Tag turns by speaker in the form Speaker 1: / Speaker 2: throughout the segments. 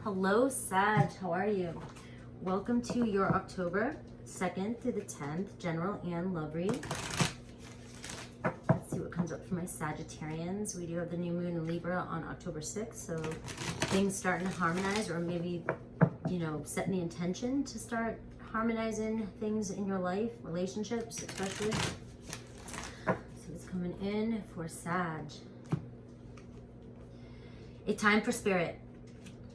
Speaker 1: Hello, Sag. How are you? Welcome to your October 2nd through the 10th general and love read. Let's see what comes up for my Sagittarians. We do have the new moon in Libra on October 6th, so things starting to harmonize, or maybe, you know, setting the intention to start harmonizing things in your life, relationships especially. So it's coming in for Sag. A time for spirit.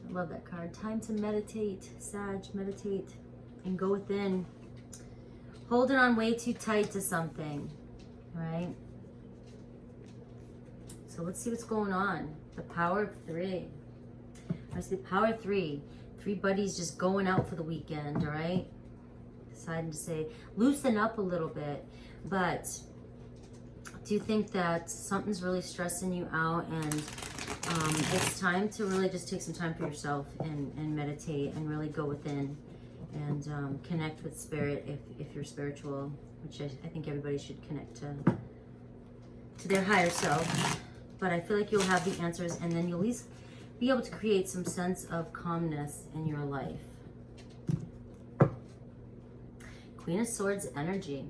Speaker 1: I love that card. Time to meditate, Sag, meditate and go within. Holding on way too tight to something, right? So let's see what's going on. The power of 3. I see the power of 3. 3 buddies just going out for the weekend, all right? Deciding to say, loosen up a little bit. But do you think that something's really stressing you out, and it's time to really just take some time for yourself and meditate and really go within and connect with spirit if you're spiritual, which I think everybody should connect to their higher self. But I feel like you'll have the answers, and then you'll at least be able to create some sense of calmness in your life. Queen of Swords energy,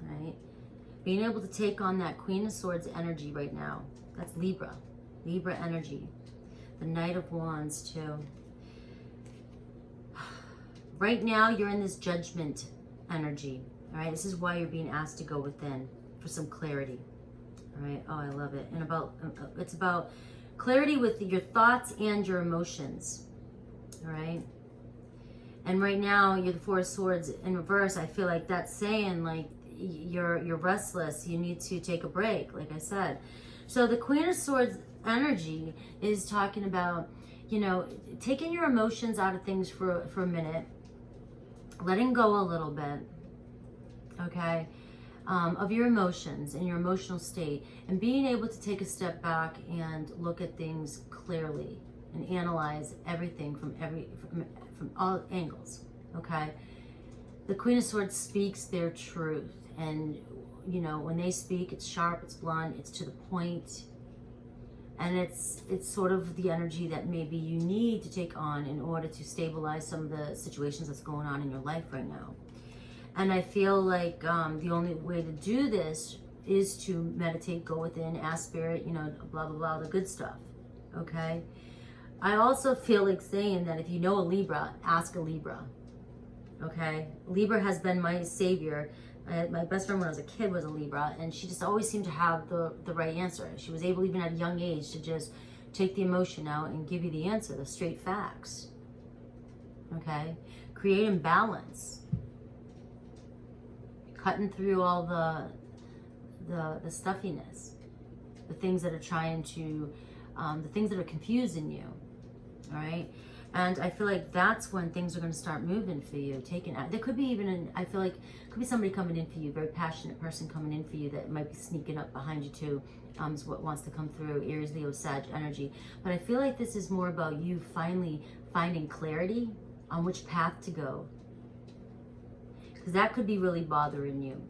Speaker 1: right? Being able to take on that Queen of Swords energy right now. That's Libra. Libra energy. The Knight of Wands too. Right now you're in this judgment energy. All right, this is why you're being asked to go within for some clarity. All right, oh, I love it. And it's about clarity with your thoughts and your emotions. All right. And right now you're the 4 of Swords in reverse. I feel like that's saying like you're restless. You need to take a break, like I said. So the Queen of Swords energy is talking about, you know, taking your emotions out of things for a minute, letting go a little bit, okay, of your emotions and your emotional state, and being able to take a step back and look at things clearly and analyze everything from all angles, okay? The Queen of Swords speaks their truth, and you know, when they speak, it's sharp, it's blunt, it's to the point. And it's sort of the energy that maybe you need to take on in order to stabilize some of the situations that's going on in your life right now. And I feel like the only way to do this is to meditate, go within, ask spirit, you know, blah, blah, blah, the good stuff, okay? I also feel like saying that if you know a Libra, ask a Libra, okay? Libra has been my savior. My best friend when I was a kid was a Libra, and she just always seemed to have the right answer. She was able, even at a young age, to just take the emotion out and give you the answer, the straight facts. Okay? Creating balance. Cutting through all the stuffiness. The things that are trying to, the things that are confusing you. All right? And I feel like that's when things are going to start moving for you, taking out. There could be even, I feel like, could be somebody coming in for you, very passionate person coming in for you that might be sneaking up behind you too, is what wants to come through, Aries, Leo, Sag energy. But I feel like this is more about you finally finding clarity on which path to go. Because that could be really bothering you.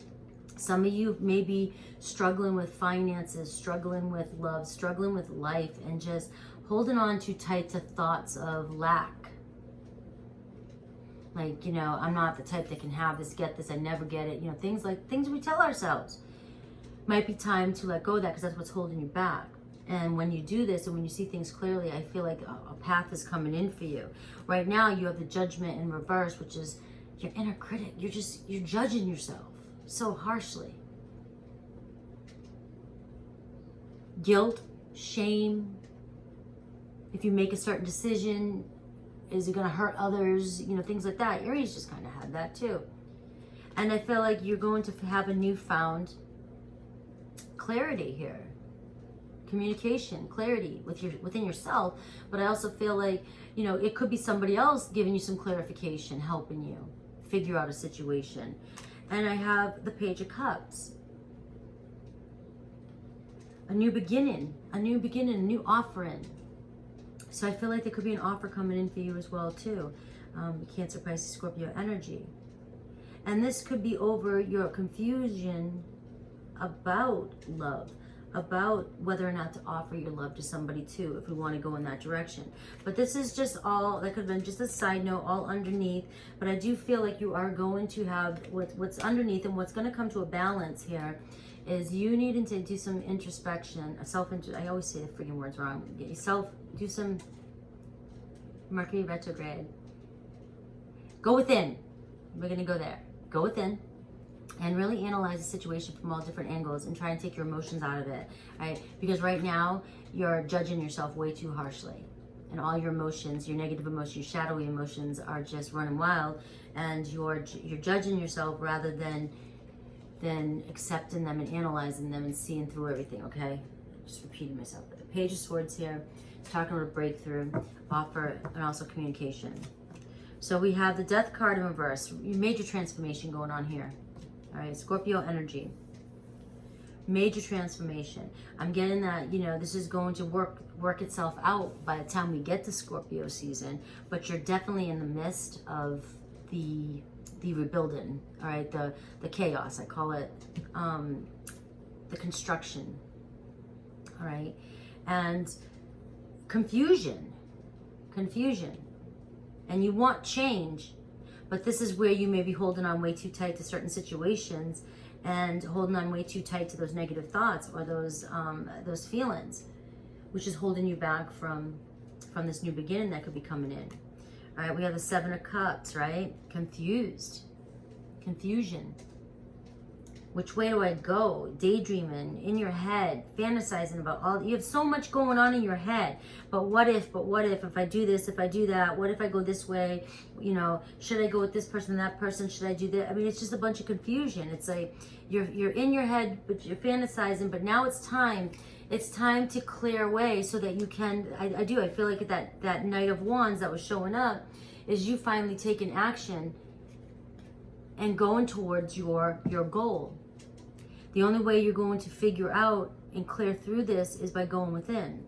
Speaker 1: Some of you may be struggling with finances, struggling with love, struggling with life, and just holding on too tight to thoughts of lack. Like, you know, I'm not the type that can have this, get this, I never get it. You know, things we tell ourselves. Might be time to let go of that, because that's what's holding you back. And when you do this and when you see things clearly, I feel like a path is coming in for you. Right now you have the Judgment in reverse, which is your inner critic. You're judging yourself so harshly. Guilt, shame. If you make a certain decision, is it going to hurt others? You know, things like that. Aries just kind of had that too. And I feel like you're going to have a newfound clarity here. Communication, clarity within yourself. But I also feel like, you know, it could be somebody else giving you some clarification, helping you figure out a situation. And I have the Page of Cups. A new beginning, a new offering. So I feel like there could be an offer coming in for you as well too. Cancer, Pisces, Scorpio energy. And this could be over your confusion about love, about whether or not to offer your love to somebody too, if we want to go in that direction. But this is just all, that could have been just a side note, all underneath. But I do feel like you are going to have what's underneath, and what's going to come to a balance here is you needing to do some introspection, I always say the freaking words wrong. Do some Mercury retrograde. Go within. We're going to go there. Go within and really analyze the situation from all different angles and try and take your emotions out of it, right? Because right now you're judging yourself way too harshly, and all your emotions, your negative emotions, your shadowy emotions are just running wild, and you're judging yourself rather than accepting them and analyzing them and seeing through everything. Okay, just repeating myself. But the Page of Swords here, talking about breakthrough, offer, and also communication. So we have the Death card in reverse. Major transformation going on here. All right, Scorpio energy. Major transformation. I'm getting that, you know, this is going to work itself out by the time we get to Scorpio season, but you're definitely in the midst of the rebuilding, all right, the chaos, I call it, the construction, all right, and confusion, and you want change. But this is where you may be holding on way too tight to certain situations and holding on way too tight to those negative thoughts or those feelings, which is holding you back from this new beginning that could be coming in. All right, we have the Seven of Cups, right? Confusion. Which way do I go? Daydreaming in your head, fantasizing about all. You have so much going on in your head. But what if I do this, if I do that, what if I go this way? You know, should I go with this person, that person? Should I do that? I mean, it's just a bunch of confusion. It's like you're in your head, but you're fantasizing. But now it's time. It's time to clear away so that you can. I feel like that Knight of Wands that was showing up is you finally taking action and going towards your goal. The only way you're going to figure out and clear through this is by going within.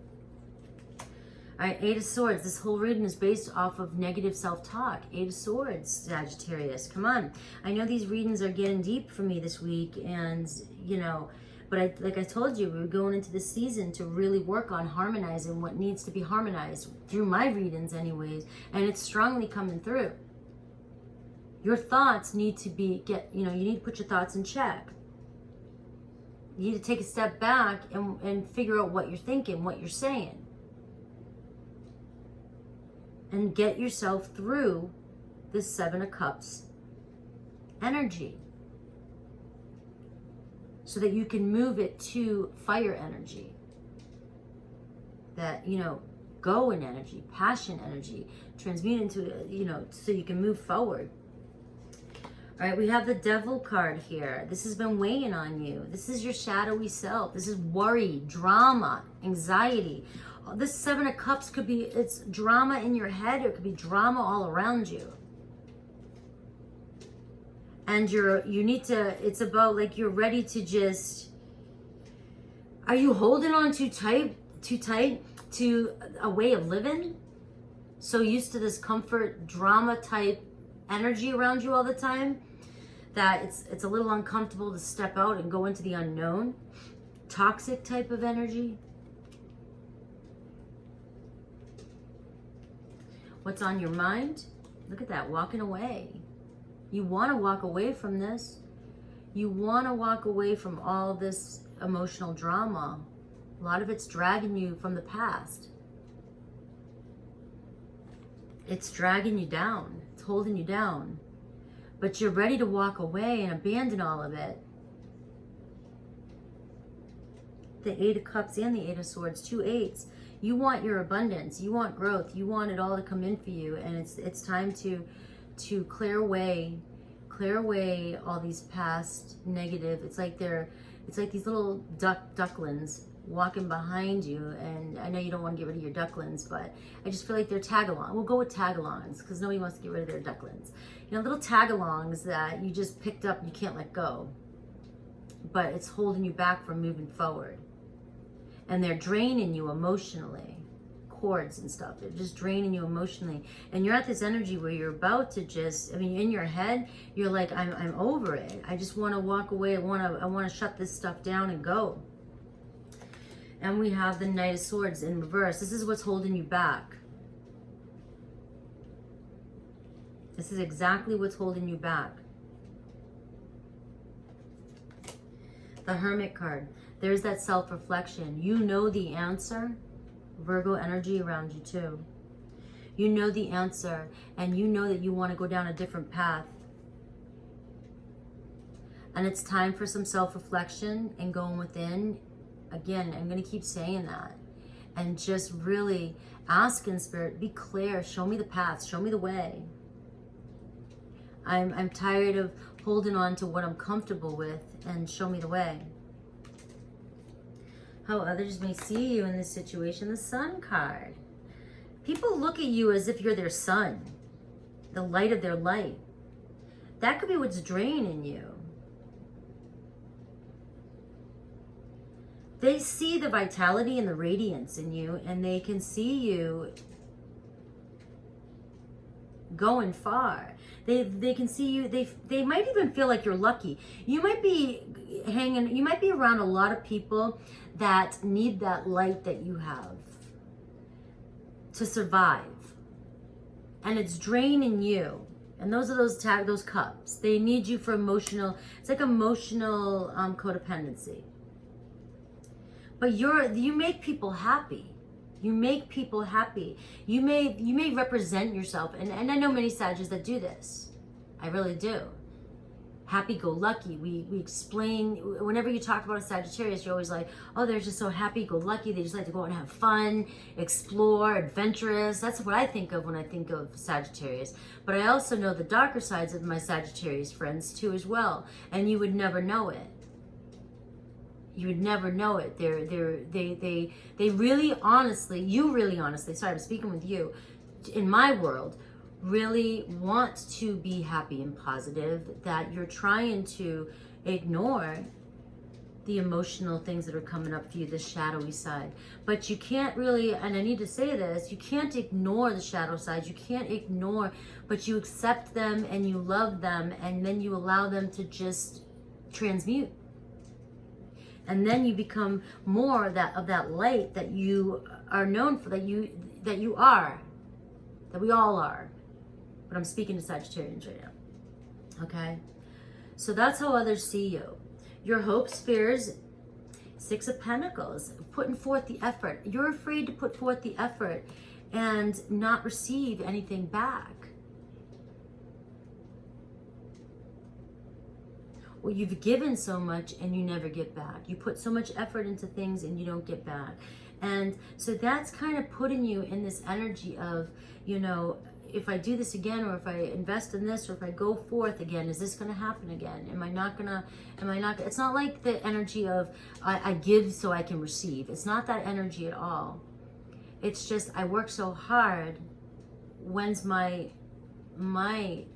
Speaker 1: All right, Eight of Swords. This whole reading is based off of negative self-talk. Eight of Swords, Sagittarius. Come on. I know these readings are getting deep for me this week, and, you know, but like I told you, we're going into this season to really work on harmonizing what needs to be harmonized, through my readings anyways, and it's strongly coming through. Your thoughts need to you need to put your thoughts in check. You need to take a step back and figure out what you're thinking, what you're saying. And get yourself through this Seven of Cups energy, so that you can move it to fire energy. That, you know, go in energy, passion energy, transmute into, you know, so you can move forward. All right, we have the Devil card here. This has been weighing on you. This is your shadowy self. This is worry, drama, anxiety. This Seven of Cups could be, it's drama in your head, or it could be drama all around you. And it's about like you're ready to just, are you holding on too tight to a way of living? So used to this comfort, drama type energy around you all the time that it's a little uncomfortable to step out and go into the unknown. Toxic type of energy. What's on your mind? Look at that, walking away. You want to walk away from this. You want to walk away from all this emotional drama. A lot of it's dragging you from the past. It's dragging you down. It's holding you down. But you're ready to walk away and abandon all of it. The Eight of Cups and the Eight of Swords, two eights. You want your abundance. You want growth. You want it all to come in for you. And it's time to clear away all these past negative. It's like these little ducklings walking behind you, and I know you don't want to get rid of your ducklings, but I just feel like they're tag-along. We'll go with tag-alongs because nobody wants to get rid of their ducklings. You know, little tag-alongs that you just picked up and you can't let go, but it's holding you back from moving forward, and they're draining you emotionally. Cords and stuff, they're just draining you emotionally, and you're at this energy where you're about to just, I mean, in your head you're like, I'm over it. I just want to walk away. I want to shut this stuff down and go. And we have the Knight of Swords in reverse. This is what's holding you back. This is exactly what's holding you back. The Hermit card. There's that self-reflection. You know the answer. Virgo energy around you too. You know the answer, and you know that you want to go down a different path. And it's time for some self-reflection and going within. Again, I'm going to keep saying that. And just really ask in spirit, be clear, show me the path, show me the way. I'm tired of holding on to what I'm comfortable with, and show me the way. How others may see you in this situation, the Sun card. People look at you as if you're their sun, the light of their light. That could be what's draining you. They see the vitality and the radiance in you, and they can see you going far. They can see you. They might even feel like you're lucky. You might be hanging. You might be around a lot of people that need that light that you have to survive, and it's draining you. And those are those cups. They need you for emotional. It's like emotional codependency. But you make people happy. You make people happy. You may represent yourself. And I know many Sagittarius that do this. I really do. Happy-go-lucky. We explain, whenever you talk about a Sagittarius, you're always like, oh, they're just so happy-go-lucky. They just like to go out and have fun, explore, adventurous. That's what I think of when I think of Sagittarius. But I also know the darker sides of my Sagittarius friends too as well. And you would never know it. You would never know it. They really honestly, you really honestly, sorry, I'm speaking with you, in my world, really want to be happy and positive, that you're trying to ignore the emotional things that are coming up for you, the shadowy side. But you can't really, and I need to say this, you can't ignore the shadow sides. You can't ignore, but you accept them and you love them, and then you allow them to just transmute. And then you become more of that light that you are known for, that you are, that we all are. But I'm speaking to Sagittarians right now. Okay? So that's how others see you. Your hopes, fears, Six of Pentacles, putting forth the effort. You're afraid to put forth the effort and not receive anything back. Well, you've given so much and you never get back. You put so much effort into things and you don't get back. And so that's kind of putting you in this energy of, you know, if I do this again, or if I invest in this, or if I go forth again, is this going to happen again? Am I not, it's not like the energy of I give so I can receive. It's not that energy at all. It's just, I work so hard. When's my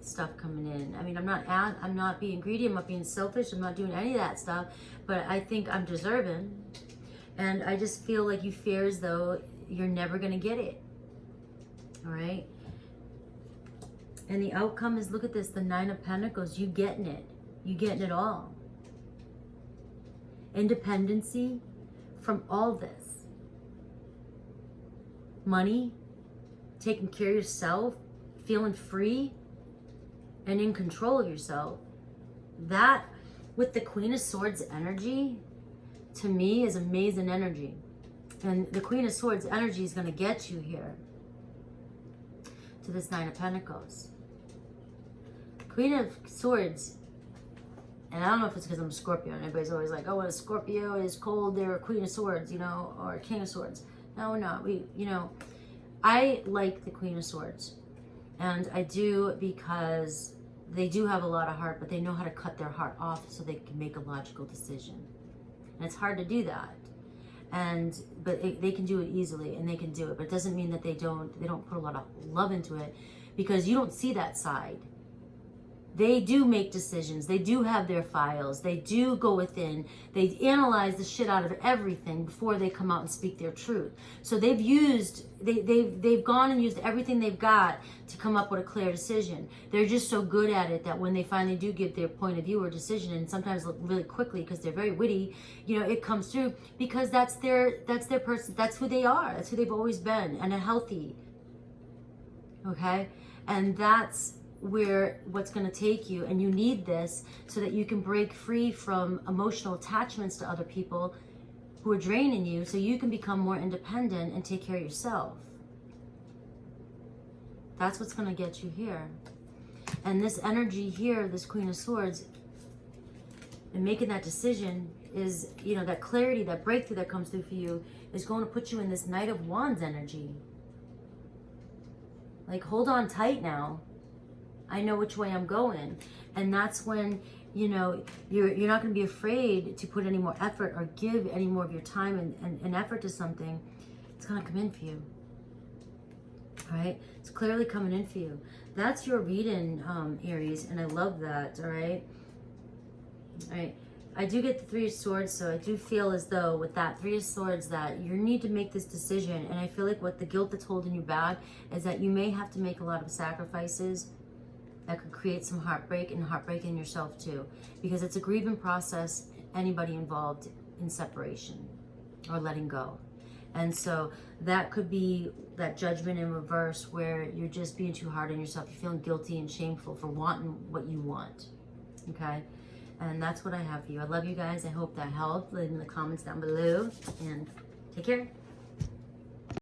Speaker 1: stuff coming in? I mean, I'm not being greedy, I'm not being selfish, I'm not doing any of that stuff, but I think I'm deserving. And I just feel like you fear as though you're never going to get it. All right? And the outcome is, look at this, the Nine of Pentacles. You getting it. You getting it all. Independency from all this. Money, taking care of yourself, feeling free and in control of yourself. That, with the Queen of Swords energy, to me is amazing energy. And the Queen of Swords energy is going to get you here to this Nine of Pentacles. Queen of Swords, and I don't know if it's because I'm a Scorpio, and everybody's always like, oh, when a Scorpio is cold, they're a Queen of Swords, you know, or a King of Swords. No, we're not. I like the Queen of Swords. And I do, because they do have a lot of heart, but they know how to cut their heart off so they can make a logical decision. And it's hard to do that. But they can do it easily, and they can do it. But it doesn't mean that they don't put a lot of love into it, because you don't see that side. They do make decisions. They do have their files. They do go within. They analyze the shit out of everything before they come out and speak their truth. So they've gone and used everything they've got to come up with a clear decision. They're just so good at it that when they finally do give their point of view or decision, and sometimes really quickly because they're very witty, you know, it comes through because that's their person. That's who they are. That's who they've always been, and a healthy. Okay, and that's where what's going to take you, and you need this so that you can break free from emotional attachments to other people who are draining you, so you can become more independent and take care of yourself. That's what's going to get you here. And this energy here, this Queen of Swords, and making that decision is, you know, that clarity, that breakthrough that comes through for you is going to put you in this Knight of Wands energy. Like, hold on tight now. I know which way I'm going. And that's when, you know, you're not going to be afraid to put any more effort or give any more of your time and effort to something. It's going to come in for you. All right? It's clearly coming in for you. That's your reading, Aries, and I love that, all right? All right. I do get the Three of Swords, so I do feel as though with that Three of Swords that you need to make this decision. And I feel like what the guilt that's holding you back is that you may have to make a lot of sacrifices that could create some heartbreak, and heartbreak in yourself too, because it's a grieving process, anybody involved in separation or letting go. And so that could be that judgment in reverse where you're just being too hard on yourself. You're feeling guilty and shameful for wanting what you want, okay? And that's what I have for you. I love you guys. I hope that helped. Leave in the comments down below, and take care.